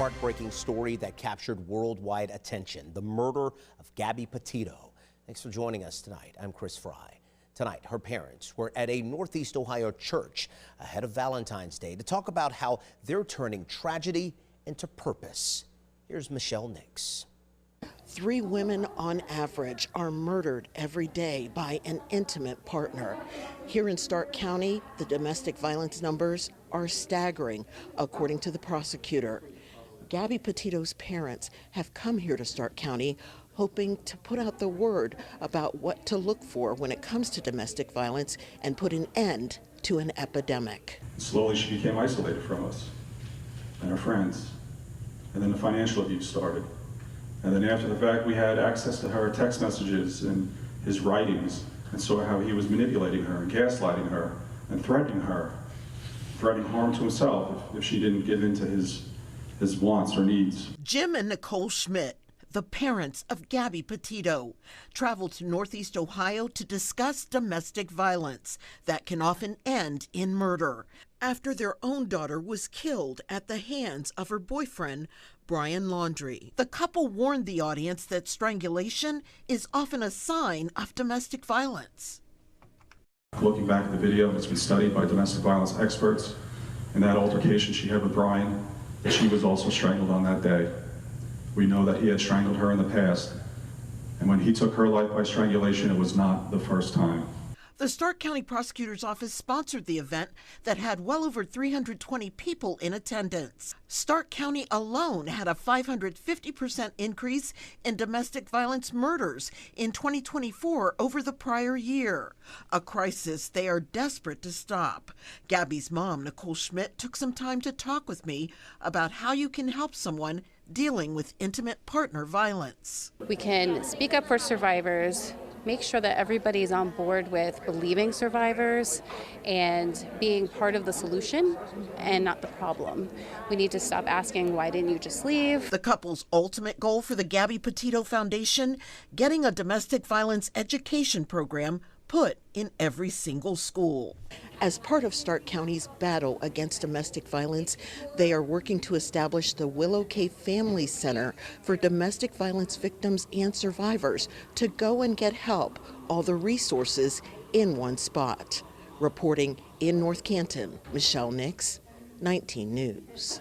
heartbreaking story that captured worldwide attention, the murder of Gabby Petito. Thanks for joining us tonight. I'm Chris Fry. Tonight, her parents were at a Northeast Ohio church ahead of Valentine's Day to talk about how they're turning tragedy into purpose. Here's Michelle Nix. 3 women on average are murdered every day by an intimate partner. Here in Stark County, the domestic violence numbers are staggering, according to the prosecutor. Gabby Petito's parents have come here to Stark County hoping to put out the word about what to look for when it comes to domestic violence and put an end to an epidemic. Slowly she became isolated from us and her friends, and then the financial abuse started. And then after the fact, we had access to her text messages and his writings, and saw how he was manipulating her and gaslighting her and threatening harm to himself if she didn't give in to his wants or needs. Jim and Nicole Schmidt, the parents of Gabby Petito, traveled to Northeast Ohio to discuss domestic violence that can often end in murder after their own daughter was killed at the hands of her boyfriend, Brian Laundrie. The couple warned the audience that strangulation is often a sign of domestic violence. Looking back at the video, it's been studied by domestic violence experts. In that altercation she had with Brian, that she was also strangled on that day. We know that he had strangled her in the past, and when he took her life by strangulation, it was not the first time. The Stark County Prosecutor's Office sponsored the event that had well over 320 people in attendance. Stark County alone had a 550% increase in domestic violence murders in 2024 over the prior year, a crisis they are desperate to stop. Gabby's mom, Nicole Schmidt, took some time to talk with me about how you can help someone dealing with intimate partner violence. We can speak up for survivors, make sure that everybody's on board with believing survivors and being part of the solution and not the problem. We need to stop asking, why didn't you just leave? The couple's ultimate goal for the Gabby Petito Foundation, getting a domestic violence education program put in every single school. As part of Stark County's battle against domestic violence, they are working to establish the Willow Cave Family Center for domestic violence victims and survivors to go and get help, all the resources in one spot. Reporting in North Canton, Michelle Nix, 19 News.